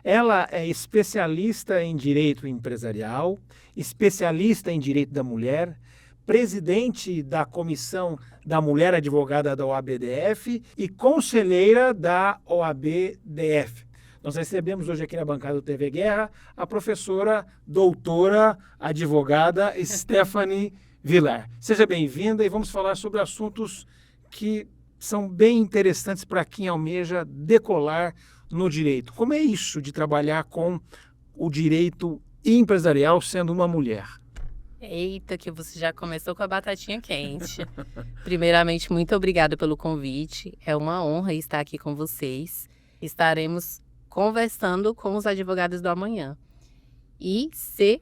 Ela é especialista em direito empresarial, especialista em direito da mulher, presidente da Comissão da Mulher Advogada da OABDF e conselheira da OABDF. Nós recebemos hoje aqui na bancada do TV Guerra a professora, doutora, advogada Stephanie Vilar. Seja bem-vinda e vamos falar sobre assuntos que são bem interessantes para quem almeja decolar no direito. Como é isso de trabalhar com o direito empresarial sendo uma mulher? Eita, que você já começou com a batatinha quente. Primeiramente, muito obrigada pelo convite. É uma honra estar aqui com vocês. Estaremos conversando com os advogados do amanhã. E ser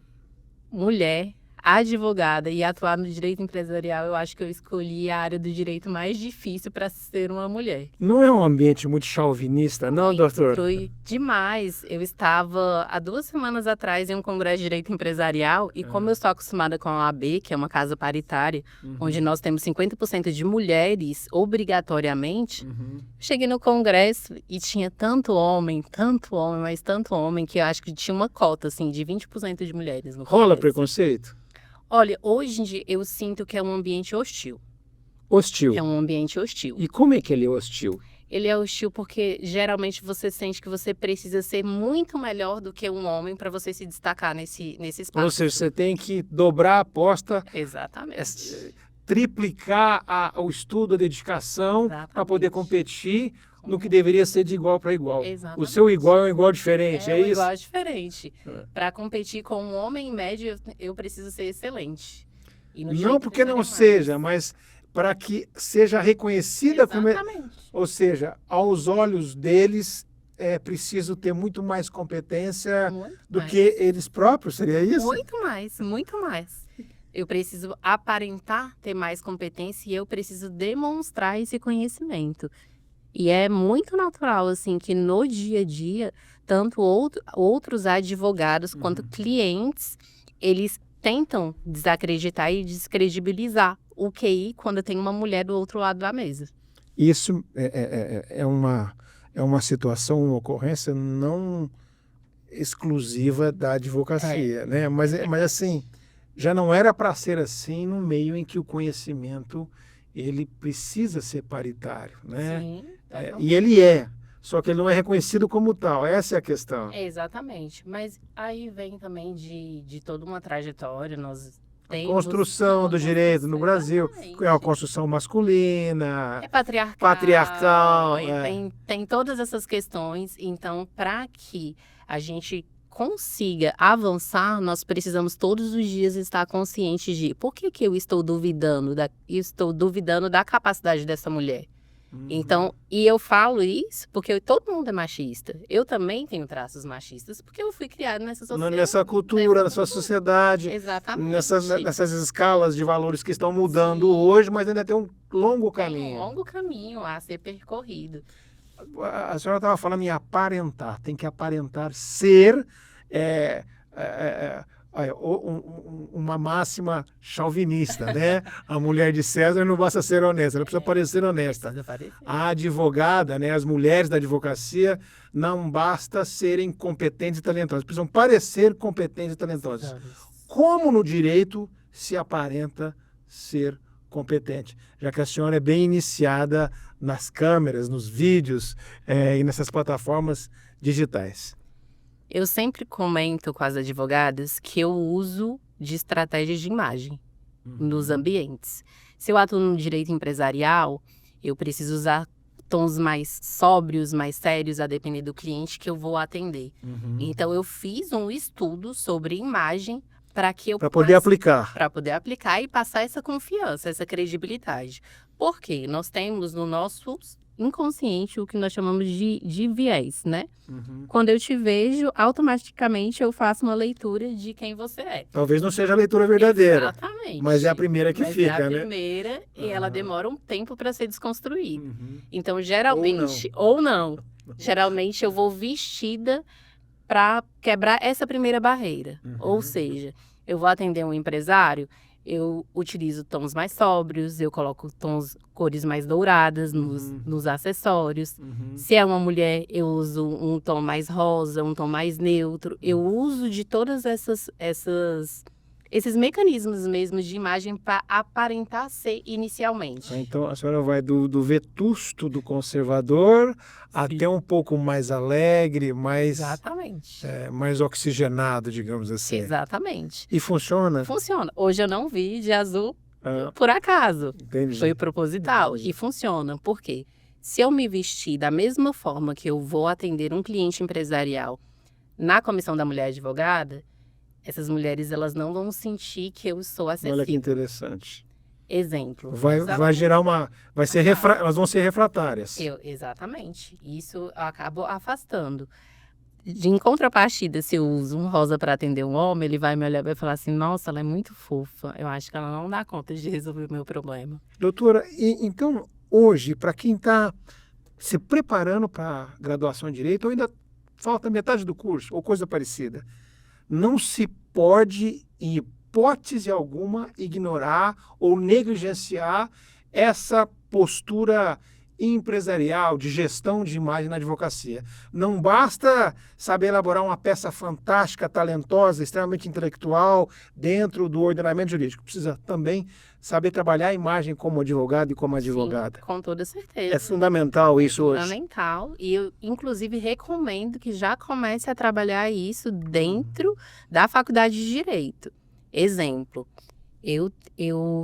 mulher, advogada e atuar no direito empresarial, eu acho que eu escolhi a área do direito mais difícil para ser uma mulher. Não é um ambiente muito chauvinista, não, doutor? Foi demais. Eu estava há 2 semanas atrás em um congresso de direito empresarial e como eu estou acostumada com a OAB, que é uma casa paritária, onde nós temos 50% de mulheres obrigatoriamente, cheguei no congresso e tinha tanto homem, mas tanto homem, que eu acho que tinha uma cota assim, de 20% de mulheres no Rola congresso. preconceito? Olha, hoje em dia eu sinto que é um ambiente hostil. Hostil. É um ambiente hostil. E como é que ele é hostil? Ele é hostil porque geralmente você sente que você precisa ser muito melhor do que um homem para você se destacar nesse espaço. Ou seja, você tem que dobrar a aposta, Exatamente. triplicar o estudo, a dedicação para poder Exatamente. competir no que deveria ser de igual para igual. Exatamente. O seu igual é um igual diferente, é um isso? igual diferente. Para competir com um homem em média, eu preciso ser excelente. E no Não direito porque não empresarial é seja, mas para que seja reconhecida como... Exatamente. Ou seja, aos olhos deles é preciso ter muito mais competência Muito do mais. que eles próprios, seria isso? Muito mais, muito mais. Eu preciso aparentar ter mais competência e eu preciso demonstrar esse conhecimento. E é muito natural, assim, que no dia a dia, tanto outros advogados quanto clientes, eles tentam desacreditar e descredibilizar o QI quando tem uma mulher do outro lado da mesa. Isso é uma situação, uma ocorrência não exclusiva da advocacia, né? Mas assim, já não era para ser assim no meio em que o conhecimento ele precisa ser paritário, né? Sim, E ele é, só que ele não é reconhecido como tal, essa é a questão. exatamente. Mas aí vem também de toda uma trajetória, nós temos... Construção do direito no Brasil, Exatamente. é uma construção masculina, É patriarcal, patriarcal, tem todas essas questões. Então, para que a gente consiga avançar, nós precisamos todos os dias estar conscientes de por que eu estou duvidando da capacidade dessa mulher. Então, e eu falo isso porque todo mundo é machista. Eu também tenho traços machistas porque eu fui criada nessa sociedade. nessa cultura, na sua sociedade, Exatamente. nessas escalas de valores que estão mudando hoje, mas ainda tem um longo Tem caminho. um longo caminho a ser percorrido. A senhora estava falando em aparentar, tem que aparentar ser uma máxima chauvinista, né? A mulher de César não basta ser honesta, ela precisa parecer honesta. Precisa parecer. A advogada, né, as mulheres da advocacia, não basta serem competentes e talentosas, precisam parecer competentes e talentosas. Como no direito se aparenta ser competente? Já que a senhora é bem iniciada nas câmeras, nos vídeos e nessas plataformas digitais. Eu sempre comento com as advogadas que eu uso de estratégias de imagem nos ambientes. Se eu atuo no direito empresarial, eu preciso usar tons mais sóbrios, mais sérios, a depender do cliente que eu vou atender. Então, eu fiz um estudo sobre imagem para poder aplicar. Para poder aplicar e passar essa confiança, essa credibilidade. Por quê? Nós temos no nosso inconsciente o que nós chamamos de viés, né? Quando eu te vejo, automaticamente eu faço uma leitura de quem você é. Talvez não seja a leitura verdadeira. Exatamente. Mas é a primeira que fica, é a né? primeira e ela demora um tempo para ser desconstruída. Então, geralmente, geralmente eu vou vestida para quebrar essa primeira barreira. Ou seja, eu vou atender um empresário, eu utilizo tons mais sóbrios, eu coloco cores mais douradas nos acessórios. Se é uma mulher, eu uso um tom mais rosa, um tom mais neutro. Eu uso de todas esses mecanismos mesmo de imagem para aparentar ser inicialmente. Então a senhora vai do vetusto, do conservador, até um pouco mais alegre, Exatamente. mais oxigenado, digamos assim. Exatamente. E funciona? Funciona. Hoje eu não vi de azul por acaso. Entendi. Foi proposital. E funciona. Por quê? Se eu me vestir da mesma forma que eu vou atender um cliente empresarial na Comissão da Mulher Advogada, essas mulheres, elas não vão sentir que eu sou acessível. Olha que interessante. Exemplo. Vai gerar elas vão ser refratárias. Exatamente. Isso eu acabo afastando. Em contrapartida, se eu uso um rosa para atender um homem, ele vai me olhar e vai falar assim, nossa, ela é muito fofa. Eu acho que ela não dá conta de resolver o meu problema. Doutora, então, hoje, para quem está se preparando para a graduação em Direito, ou ainda falta metade do curso, ou coisa parecida, não se pode, em hipótese alguma, ignorar ou negligenciar essa postura empresarial, de gestão de imagem na advocacia. Não basta saber elaborar uma peça fantástica, talentosa, extremamente intelectual dentro do ordenamento jurídico. Precisa também saber trabalhar a imagem como advogado e como advogada. Sim, com toda certeza. É fundamental isso hoje. Fundamental. E eu, inclusive, recomendo que já comece a trabalhar isso dentro da faculdade de Direito. Exemplo, eu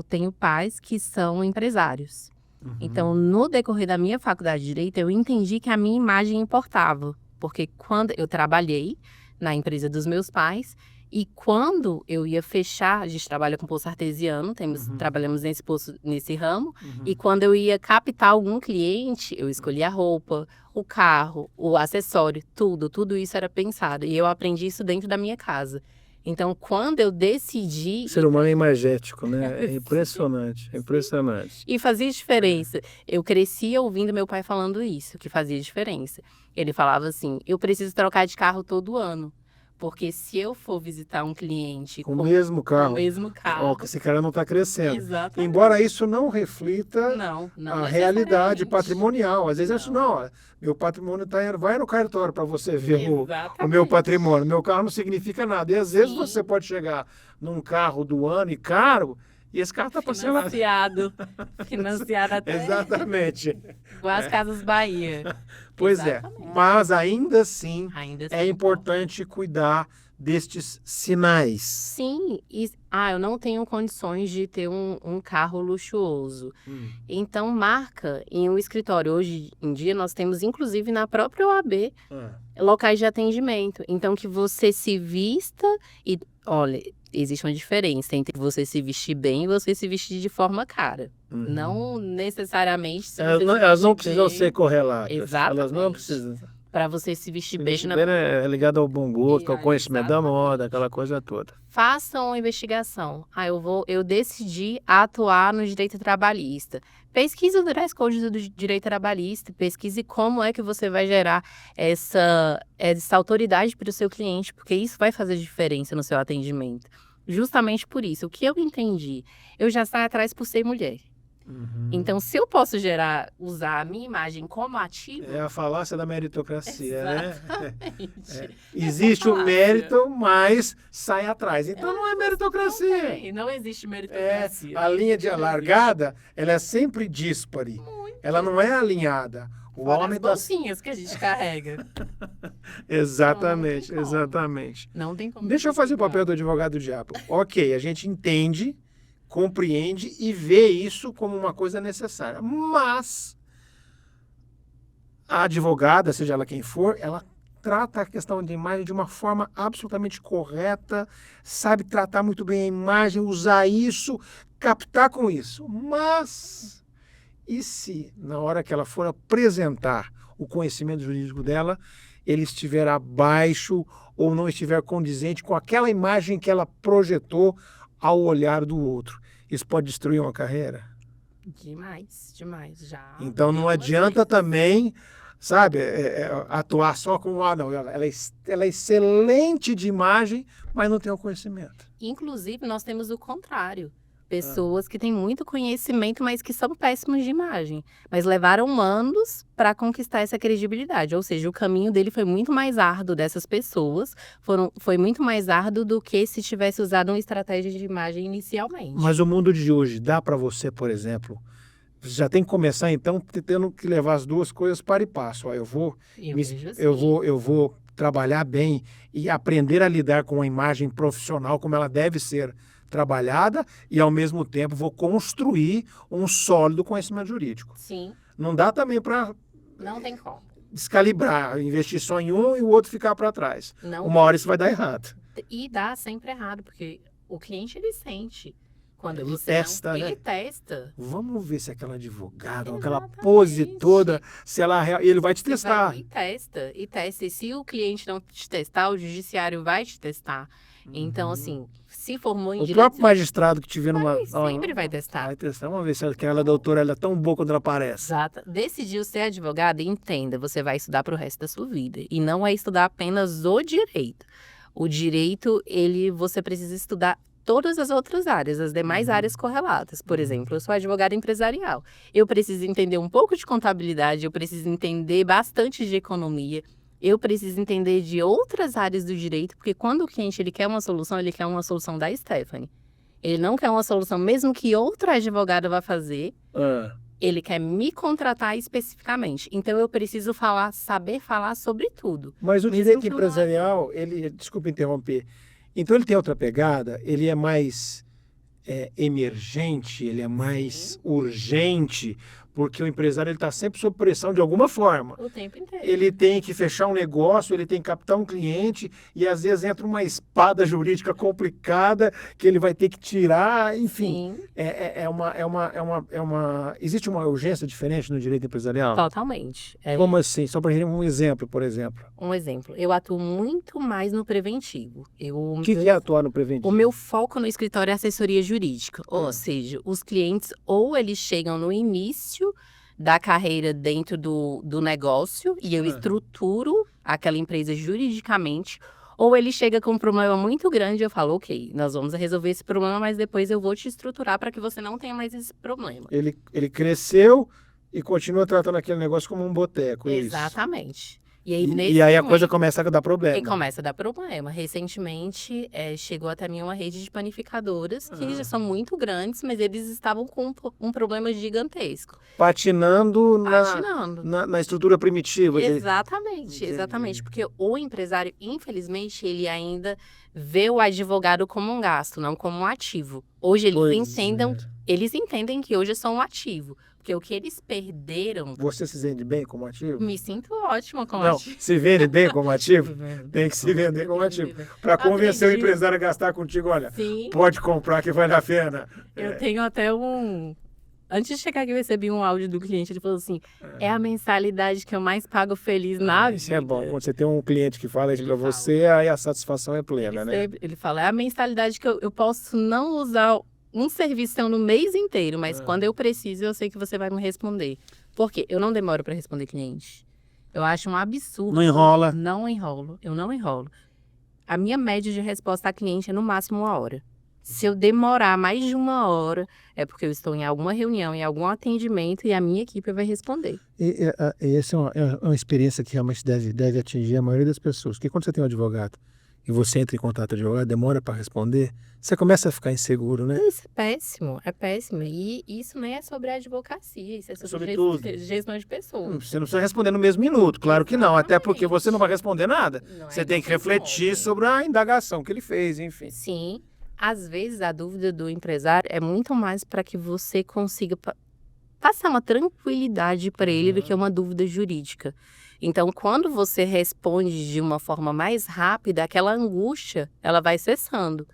tenho pais que são empresários. Então, no decorrer da minha faculdade de Direito, eu entendi que a minha imagem importava. Porque quando eu trabalhei na empresa dos meus pais, e quando eu ia fechar, a gente trabalha com poço artesiano, trabalhamos nesse ramo, e quando eu ia captar algum cliente, eu escolhia a roupa, o carro, o acessório, tudo isso era pensado. E eu aprendi isso dentro da minha casa. Então, quando eu decidi... O ser humano é imagético, né? É impressionante, é impressionante. E fazia diferença. Eu cresci ouvindo meu pai falando isso, que fazia diferença. Ele falava assim, eu preciso trocar de carro todo ano. Porque se eu for visitar um cliente com o mesmo carro, esse cara não está crescendo. Exatamente. Embora isso não reflita a realidade patrimonial. Às vezes eu acho, meu patrimônio vai no cartório para você ver o meu patrimônio. Meu carro não significa nada. E às vezes você pode chegar num carro do ano e caro, e esse carro está passando... Financiado até... Exatamente. Igual as Casas Bahia. Pois mas ainda assim é importante cuidar destes sinais. Sim, eu não tenho condições de ter um carro luxuoso. Então marca em um escritório. Hoje em dia nós temos, inclusive na própria OAB, locais de atendimento. Então que você se vista e, olha, existe uma diferença entre você se vestir bem e você se vestir de forma cara. Não necessariamente... Elas não precisam ser correlatas. Exatamente. Elas não precisam. Para você se vestir bem... É ligado ao bom gosto, ao conhecimento da moda, aquela coisa toda. Façam uma investigação. Eu decidi atuar no direito trabalhista. Pesquise o dress code do direito trabalhista, pesquise como é que você vai gerar essa autoridade para o seu cliente, porque isso vai fazer diferença no seu atendimento. Justamente por isso. O que eu entendi? Eu já saio atrás por ser mulher. Então, se eu posso usar a minha imagem como ativo... É a falácia da meritocracia, Exatamente. né? Existe o mérito, mas sai atrás. Então não é meritocracia. Não existe meritocracia. A linha de largada, ela é sempre díspare. Ela não é alinhada. O homem as bolsinhas que a gente carrega. Exatamente, exatamente. Não tem como... Deixa eu fazer o papel do advogado do diabo. Ok, a gente entende, compreende e vê isso como uma coisa necessária. Mas a advogada, seja ela quem for, ela trata a questão de imagem de uma forma absolutamente correta, sabe tratar muito bem a imagem, usar isso, captar com isso. Mas e se, na hora que ela for apresentar o conhecimento jurídico dela, ele estiver abaixo ou não estiver condizente com aquela imagem que ela projetou ao olhar do outro? Isso pode destruir uma carreira? Demais, já. Então não adianta também, sabe, atuar só com ela é excelente de imagem, mas não tem o conhecimento. Inclusive, nós temos o contrário. pessoas que têm muito conhecimento, mas que são péssimos de imagem. Mas levaram anos para conquistar essa credibilidade. Ou seja, o caminho dele foi muito mais árduo dessas pessoas. Foi muito mais árduo do que se tivesse usado uma estratégia de imagem inicialmente. Mas o mundo de hoje dá para você, por exemplo, você já tem que começar então tendo que levar as duas coisas para e passo. Ó, Vejo assim. eu vou trabalhar bem e aprender a lidar com a imagem profissional como ela deve ser trabalhada e, ao mesmo tempo, vou construir um sólido conhecimento jurídico. Sim, Não dá também para não tem como. descalibrar, investir só em um e o outro ficar para trás. Não Uma hora isso vai dar errado. E dá sempre errado, porque o cliente, ele sente. Quando Ele você testa, não... né? Ele testa. Vamos ver se aquela advogada, aquela Exatamente. pose toda, se ela e ele vai te Você testar. vai e testa, e testa. E se o cliente não te testar, o judiciário vai te testar. Então, assim, se formou em O direito... próprio magistrado que te vê numa. sempre vai testar. Vai testar. Vamos ver se aquela doutora ela é tão boa quando ela aparece. Exato. Decidiu ser advogado, entenda, você vai estudar para o resto da sua vida. E não é estudar apenas o direito. O direito, você precisa estudar todas as outras áreas, as demais áreas correlatas. Por exemplo, eu sou advogada empresarial. Eu preciso entender um pouco de contabilidade, eu preciso entender bastante de economia, eu preciso entender de outras áreas do direito, porque quando o cliente ele quer uma solução, ele quer uma solução da Stephanie. Ele não quer uma solução mesmo que outra advogada vá fazer, ele quer me contratar especificamente. Então, eu preciso saber falar sobre tudo. Mas o Mesmo direito que eu empresarial, desculpa interromper, então ele tem outra pegada, ele é mais emergente, ele é mais urgente, porque o empresário está sempre sob pressão de alguma forma. O tempo inteiro. Ele tem que fechar um negócio, ele tem que captar um cliente e às vezes entra uma espada jurídica complicada que ele vai ter que tirar, enfim. Sim, Existe uma urgência diferente no direito empresarial? totalmente. Como assim? Só para um exemplo, por exemplo. Um exemplo, eu atuo muito mais no preventivo. O que é atuar no preventivo? O meu foco no escritório é assessoria jurídica. Ou seja, os clientes ou eles chegam no início da carreira dentro do negócio e eu estruturo aquela empresa juridicamente, ou ele chega com um problema muito grande e eu falo, ok, nós vamos resolver esse problema, mas depois eu vou te estruturar para que você não tenha mais esse problema. Ele cresceu e continua tratando aquele negócio como um boteco. Exatamente. E aí a coisa começa a dar problema. E começa a dar problema. Recentemente, chegou até mim uma rede de panificadoras que já são muito grandes, mas eles estavam com um problema gigantesco. Patinando Patinando. na estrutura primitiva. Exatamente, exatamente. Porque o empresário, infelizmente, ele ainda vê o advogado como um gasto, não como um ativo. Hoje eles entendem que hoje são um ativo. Porque o que eles perderam... Você se vende bem como ativo? Me sinto ótima como Não, ativo. se vende bem como ativo? Tem que se vender como ativo. Para convencer o empresário a gastar contigo, olha, Sim. Pode comprar que vale a pena. Eu tenho até Antes de chegar aqui, eu recebi um áudio do cliente, ele falou assim, é a mensalidade que eu mais pago feliz na vida. Isso é bom, quando você tem um cliente que fala isso para você, aí a satisfação é plena, né? Ele fala, é a mensalidade que eu posso não usar um serviço no mês inteiro, mas quando eu preciso, eu sei que você vai me responder. Por quê? Eu não demoro para responder cliente. Eu acho um absurdo. Não enrola? Não enrolo, eu não enrolo. A minha média de resposta a cliente é no máximo 1 hora. Se eu demorar mais de 1 hora, é porque eu estou em alguma reunião, em algum atendimento, e a minha equipe vai responder. E essa é uma experiência que realmente deve atingir a maioria das pessoas. Porque quando você tem um advogado e você entra em contato com o advogado, demora para responder, você começa a ficar inseguro, né? Isso é péssimo, é péssimo. E isso nem é sobre a advocacia, isso é sobre gestão de pessoas. Você não precisa responder no mesmo minuto, claro que não. Até porque você não vai responder nada. Você tem que refletir sobre a indagação que ele fez, enfim. Sim. Às vezes, a dúvida do empresário é muito mais para que você consiga passar uma tranquilidade para ele do que uma dúvida jurídica. Então, quando você responde de uma forma mais rápida, aquela angústia, ela vai cessando.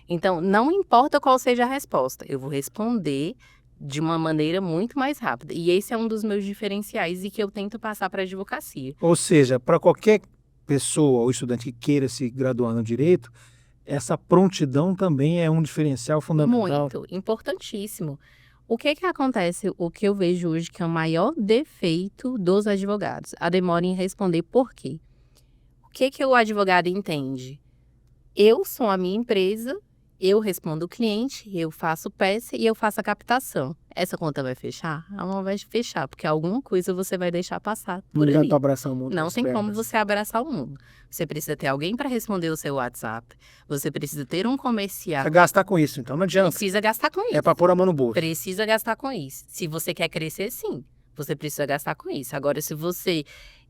Então, não importa qual seja a resposta, eu vou responder de uma maneira muito mais rápida. E esse é um dos meus diferenciais e que eu tento passar para a advocacia. Ou seja, para qualquer pessoa ou estudante que queira se graduar no direito, essa prontidão também é um diferencial fundamental. Muito, importantíssimo. O que acontece, o que eu vejo hoje que é o maior defeito dos advogados? A demora em responder por quê. O que o advogado entende? Eu sou a minha empresa, Eu respondo o cliente, eu faço peça e eu faço a captação. Essa conta vai fechar? Ela não vai fechar, porque alguma coisa você vai deixar passar por Não ali. adianta abraçar o mundo com Não as tem como pernas. você abraçar o mundo. Você precisa ter alguém para responder o seu WhatsApp. Você precisa ter um comercial. Você gastar com isso, então não adianta. Precisa gastar com isso. É para pôr a mão no bolso. Precisa gastar com isso. Se você quer crescer, sim. Você precisa gastar com isso. Agora, se você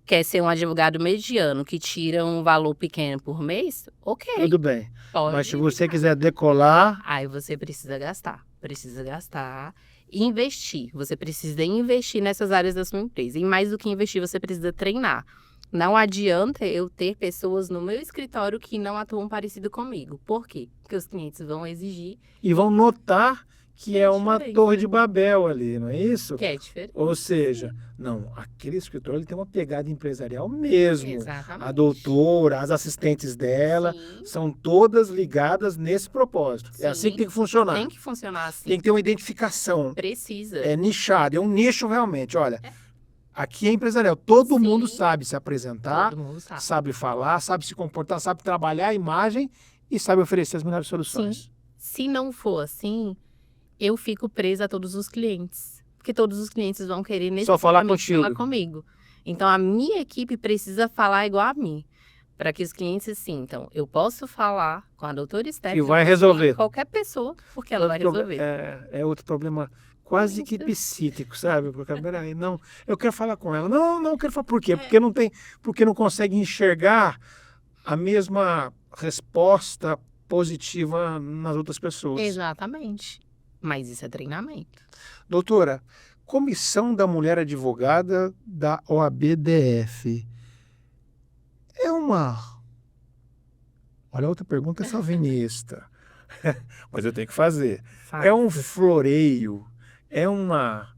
quer ser um advogado mediano que tira um valor pequeno por mês, ok. Tudo bem. Pode. Mas se você quiser decolar, Aí você precisa gastar. Precisa gastar e investir. Você precisa investir nessas áreas da sua empresa. E mais do que investir, você precisa treinar. Não adianta eu ter pessoas no meu escritório que não atuam parecido comigo. Por quê? Porque os clientes vão exigir e vão notar que é uma diferente. torre de Babel ali, não é isso? que é diferente. Ou seja, não, aquele escritório ele tem uma pegada empresarial mesmo. Exatamente. A doutora, as assistentes dela, Sim, são todas ligadas nesse propósito. É Sim. assim que tem que funcionar. tem que funcionar assim. Tem que ter uma identificação. Precisa. É nichado, é um nicho realmente. Olha, aqui é empresarial. Todo Sim. mundo sabe se apresentar, Todo mundo sabe. sabe falar, sabe se comportar, sabe trabalhar a imagem e sabe oferecer as melhores soluções. Se não for assim, eu fico presa a todos os clientes. Porque todos os clientes vão querer Só falar necessariamente contigo. falar comigo. Então, a minha equipe precisa falar igual a mim. Para que os clientes se sintam. Eu posso falar com a doutora Stephanie. E vai eu posso falar resolver. com qualquer pessoa, porque ela vai resolver. É outro problema quase que psíquico, sabe? Porque, peraí, não, eu quero falar com ela. Não, eu quero falar por quê? Porque não consegue enxergar a mesma resposta positiva nas outras pessoas. Exatamente. Mas isso é treinamento. Doutora, Comissão da Mulher Advogada da OAB-DF. É uma... Olha, a outra pergunta é salvinista. Mas eu tenho que fazer. É um floreio, é uma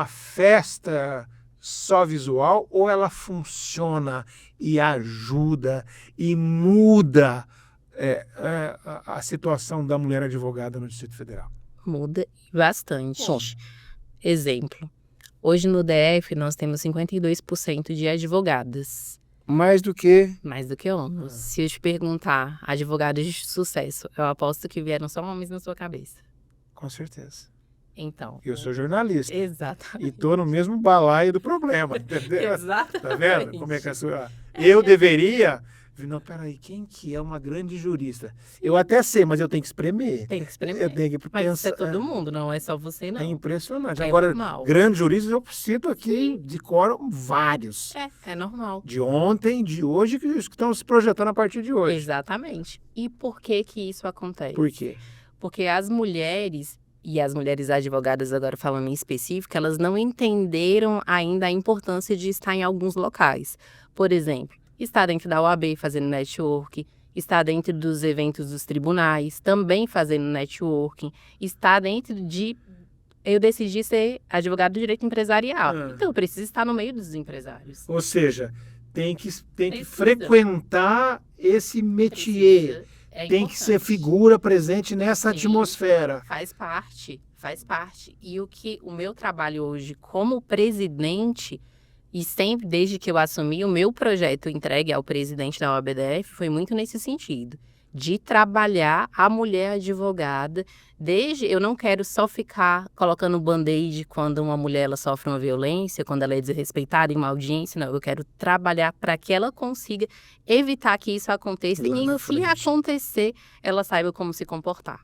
festa só visual ou ela funciona e ajuda e muda a situação da mulher advogada no Distrito Federal? Muda bastante. Bom. Exemplo. Hoje no DF nós temos 52% de advogadas. Mais do que... Mais do que homens. Se eu te perguntar, advogados de sucesso, eu aposto que vieram só homens na sua cabeça. Com certeza. Então. Eu sou jornalista. Exatamente. E estou no mesmo balaio do problema, entendeu? Exatamente. Tá vendo como é que a sua... Eu deveria... Não, peraí, quem que é uma grande jurista? Eu até sei, mas eu tenho que espremer. Tem que espremer. Eu tenho que Mas isso pensar. é todo mundo, não é só você, não. É impressionante. É Agora, normal. grandes juristas, eu cito aqui de cor vários. É normal. De ontem, de hoje, que estão se projetando a partir de hoje. Exatamente. E por que que isso acontece? Por quê? Porque as mulheres, e as mulheres advogadas agora falando em específico, elas não entenderam ainda a importância de estar em alguns locais. Por exemplo, estar dentro da OAB fazendo network, estar dentro dos eventos dos tribunais, também fazendo networking, estar dentro de... Eu decidi ser advogado do direito empresarial. Então, eu preciso estar no meio dos empresários. Ou seja, tem que Precisa. frequentar esse métier. É Tem que ser importante. figura presente nessa Sim. atmosfera. Faz parte. E o meu trabalho hoje como presidente, e sempre desde que eu assumi o meu projeto entregue ao presidente da OAB-DF, foi muito nesse sentido, de trabalhar a mulher advogada. Eu não quero só ficar colocando band-aid quando uma mulher ela sofre uma violência, quando ela é desrespeitada em uma audiência, não. Eu quero trabalhar para que ela consiga evitar que isso aconteça Lá e, na se frente. acontecer, ela saiba como se comportar.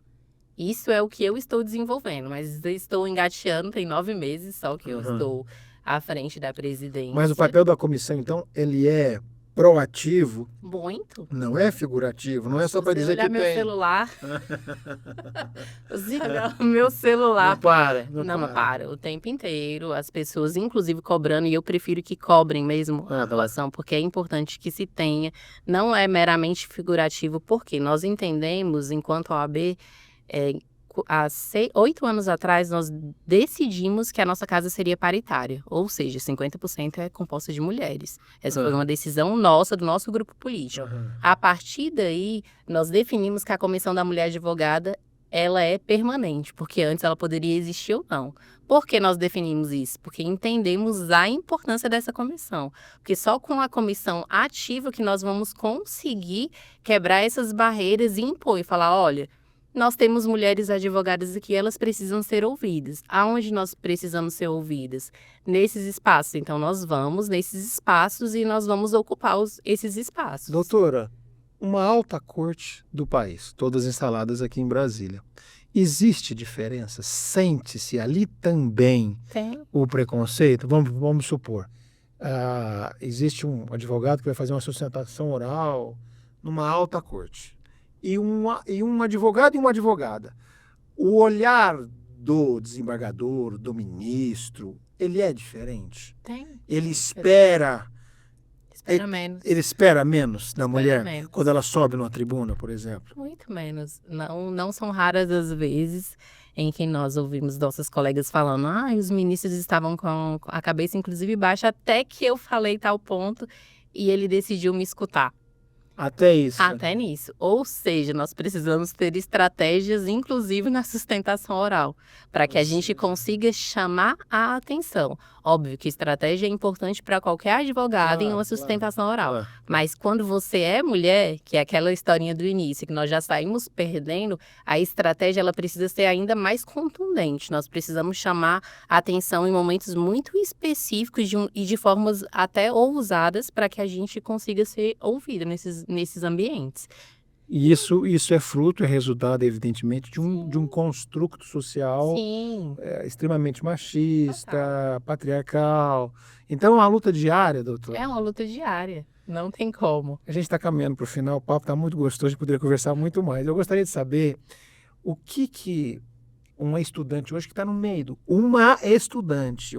Isso é o que eu estou desenvolvendo, mas eu estou engateando, tem 9 meses só que eu estou à frente da presidência. Mas o papel da comissão, então, ele é proativo, Muito. não é figurativo, não é só para Se dizer olhar que meu tem. celular, se olhar o meu celular, Não para, não para o tempo inteiro, as pessoas inclusive cobrando, e eu prefiro que cobrem mesmo a doação, porque é importante que se tenha, não é meramente figurativo, porque nós entendemos, enquanto OAB, há 8 anos atrás, nós decidimos que a nossa casa seria paritária, ou seja, 50% é composta de mulheres. Essa foi uma decisão nossa, do nosso grupo político. A partir daí, nós definimos que a Comissão da Mulher Advogada ela é permanente, porque antes ela poderia existir ou não. Por que nós definimos isso? Porque entendemos a importância dessa comissão. Porque só com a comissão ativa que nós vamos conseguir quebrar essas barreiras e impor e falar, olha, nós temos mulheres advogadas aqui, elas precisam ser ouvidas. Aonde nós precisamos ser ouvidas? Nesses espaços. Então, nós vamos nesses espaços e nós vamos ocupar esses espaços. Doutora, uma alta corte do país, todas instaladas aqui em Brasília. Existe diferença? Sente-se ali também Tem. o preconceito? Vamos supor, existe um advogado que vai fazer uma sustentação oral numa alta corte. E um advogado e uma advogada. O olhar do desembargador, do ministro, ele é diferente. Tem. Ele espera Menos. Ele espera menos da mulher menos. quando ela sobe numa tribuna, por exemplo. Muito menos. Não são raras as vezes em que nós ouvimos nossas colegas falando, os ministros estavam com a cabeça inclusive baixa até que eu falei tal ponto e ele decidiu me escutar. Até isso. Até nisso. Ou seja, nós precisamos ter estratégias, inclusive na sustentação oral, para que a gente consiga chamar a atenção. Óbvio que estratégia é importante para qualquer advogado em uma sustentação oral. Mas quando você é mulher, que é aquela historinha do início, que nós já saímos perdendo, a estratégia ela precisa ser ainda mais contundente. Nós precisamos chamar a atenção em momentos muito específicos e de formas até ousadas para que a gente consiga ser ouvida nesses ambientes. E isso é fruto, é resultado, evidentemente, de um construto social extremamente machista, patriarcal. Então, é uma luta diária, doutor. É uma luta diária, não tem como. A gente está caminhando para o final, o papo está muito gostoso, a gente poderia conversar muito mais. Eu gostaria de saber o que uma estudante hoje que está no meio, uma estudante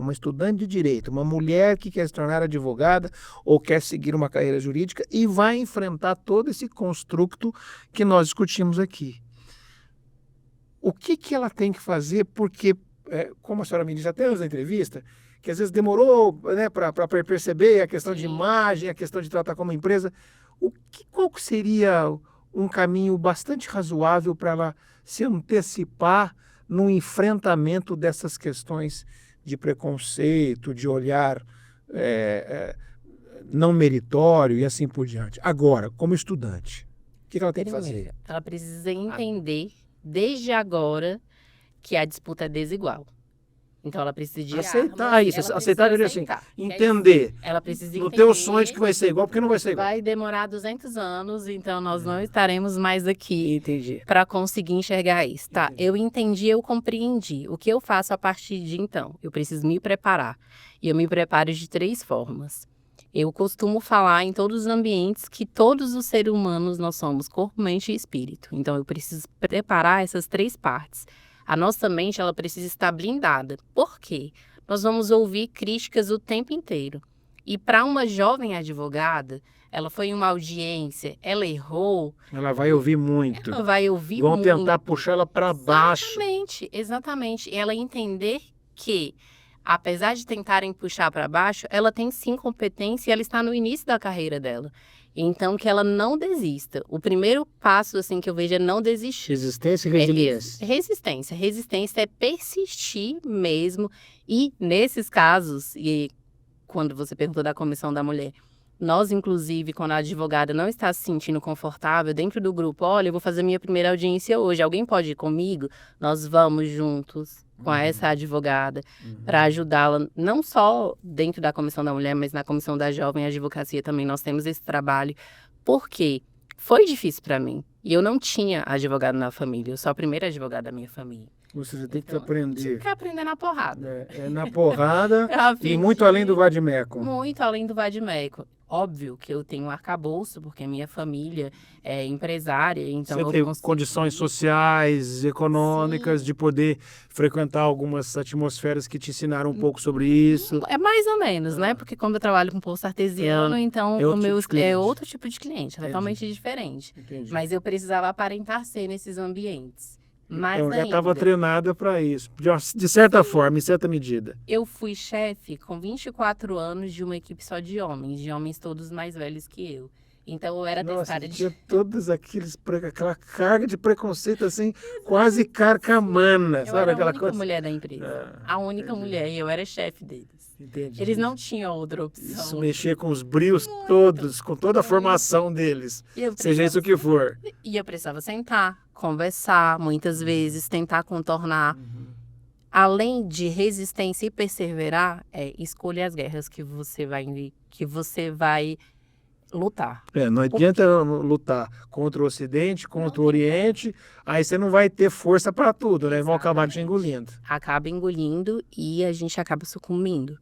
de direito, uma mulher que quer se tornar advogada ou quer seguir uma carreira jurídica e vai enfrentar todo esse construto que nós discutimos aqui. O que ela tem que fazer? Porque, como a senhora me disse até antes da entrevista, que às vezes demorou, né, para perceber a questão de imagem, a questão de tratar como empresa. Qual que seria um caminho bastante razoável para ela se antecipar no enfrentamento dessas questões de preconceito, de olhar não meritório e assim por diante? Agora, como estudante, o que ela tem que fazer? Ela precisa entender, desde agora, que a disputa é desigual. Então, ela precisa de aceitar isso, aceitar assim, entender. Ela precisa entender. No teu sonho que vai ser igual, porque não vai ser igual. Vai demorar 200 anos, então nós não estaremos mais aqui Entendi. para conseguir enxergar isso. Tá, eu entendi, eu compreendi. O que eu faço a partir de então? Eu preciso me preparar. E eu me preparo de 3 formas. Eu costumo falar em todos os ambientes que todos os seres humanos nós somos corpo, mente e espírito. Então, eu preciso preparar essas 3 partes. A nossa mente, ela precisa estar blindada. Por quê? Nós vamos ouvir críticas o tempo inteiro. E para uma jovem advogada, ela foi em uma audiência, ela errou. Ela vai ouvir muito. Ela vai ouvir Vão muito. tentar puxar ela para baixo. Exatamente. E ela entender que, apesar de tentarem puxar para baixo, ela tem sim competência e ela está no início da carreira dela. Então, que ela não desista. O primeiro passo, assim, que eu vejo é não desistir. Resistência e resiliência. Resistência. Resistência é persistir mesmo. E, nesses casos, e quando você perguntou da comissão da mulher, nós, inclusive, quando a advogada não está se sentindo confortável dentro do grupo, olha, eu vou fazer minha primeira audiência hoje, alguém pode ir comigo? Nós vamos juntos com essa advogada para ajudá-la, não só dentro da comissão da mulher, mas na comissão da jovem advocacia também nós temos esse trabalho. Por quê? Foi difícil para mim. E eu não tinha advogado na família, eu sou a primeira advogada da minha família. Você tem que aprender. Tem que aprender na porrada. Na porrada e muito além do vade-mecum. Muito além do vade-mecum. Óbvio que eu tenho um arcabouço, porque minha família é empresária, então você tem condições sociais, econômicas, de poder frequentar algumas atmosferas que te ensinaram um pouco sobre isso. É mais ou menos, né? Porque como eu trabalho com poço artesiano, então é outro tipo de cliente, totalmente diferente. Entendi. Mas eu precisava aparentar ser nesses ambientes. Eu já estava treinada para isso, de certa forma, em certa medida. Eu fui chefe com 24 anos de uma equipe só de homens todos mais velhos que eu. Então eu era desse Nossa, cara tinha todos aquela carga de preconceito assim, quase carcamana, Eu sabe? era a Aquela única coisa. mulher da empresa. A única entendi. mulher, e eu era chefe deles. Entendi. Eles não tinham outra Isso opção. mexer com os brios todos, com toda a muito. formação deles, E eu seja isso o que for. E eu precisava sentar, conversar, muitas vezes, tentar contornar. Além de resistência e perseverar, é escolher as guerras que você vai lutar. Não adianta lutar contra o Ocidente, contra o Oriente, aí você não vai ter força para tudo, né? Vão acabar te Exatamente. engolindo. Acaba engolindo e a gente acaba sucumbindo.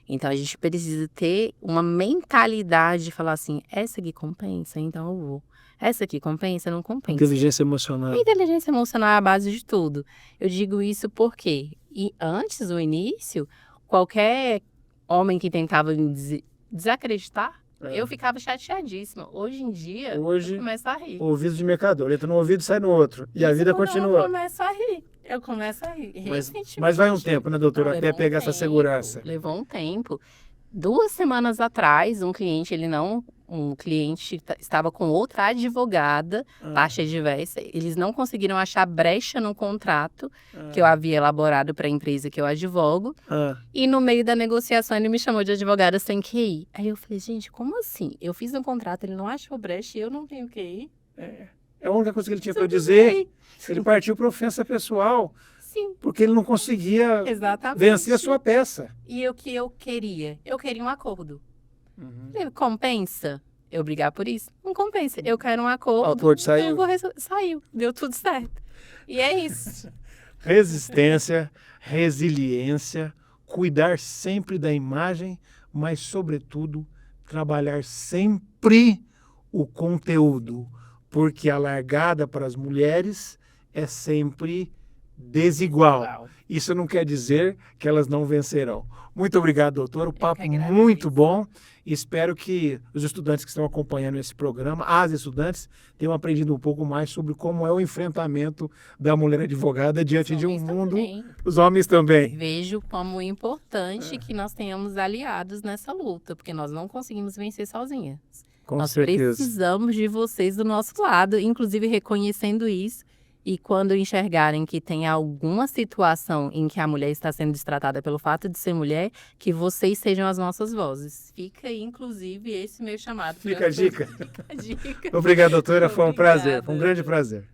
Então a gente precisa ter uma mentalidade de falar assim, essa aqui compensa, então eu vou. Essa aqui compensa, não compensa. Inteligência emocional. A inteligência emocional é a base de tudo. Eu digo isso porque, e antes do início, qualquer homem que tentava me desacreditar, eu ficava chateadíssima. Hoje em dia, Hoje, eu começo a rir. ouvido de mercador, entra no ouvido e sai no outro. E a vida continua. Eu começo a rir. Mas vai um tempo, né, doutora, Não, até levou pegar um essa tempo, segurança. Levou um tempo. 2 semanas atrás, um cliente estava com outra advogada, taxa diversa. Eles não conseguiram achar brecha no contrato que eu havia elaborado para a empresa que eu advogo. E no meio da negociação, ele me chamou de advogada sem QI. Aí eu falei, gente, como assim? Eu fiz um contrato, ele não achou brecha e eu não tenho QI? É a única coisa que ele tinha para dizer. Ele partiu para ofensa pessoal. Sim. Porque ele não conseguia Exatamente. vencer a sua peça. E o que eu queria? Eu queria um acordo. Compensa eu brigar por isso? Não compensa. Eu quero um acordo. O acordo saiu. Saiu. Deu tudo certo. E é isso. Resistência, resiliência, cuidar sempre da imagem, mas, sobretudo, trabalhar sempre o conteúdo. Porque a largada para as mulheres é sempre desigual. Isso não quer dizer que elas não vencerão. Muito obrigado, doutor. O papo muito bom. Espero que os estudantes que estão acompanhando esse programa, as estudantes, tenham aprendido um pouco mais sobre como é o enfrentamento da mulher advogada diante de um mundo. Os homens também. Vejo como importante que nós tenhamos aliados nessa luta, porque nós não conseguimos vencer sozinhas. Nós precisamos de vocês do nosso lado, inclusive reconhecendo isso. E quando enxergarem que tem alguma situação em que a mulher está sendo destratada pelo fato de ser mulher, que vocês sejam as nossas vozes. Fica aí, inclusive, esse meu chamado. Fica a dica. Fica a dica. Obrigado, doutora. Foi um prazer. Foi um grande prazer.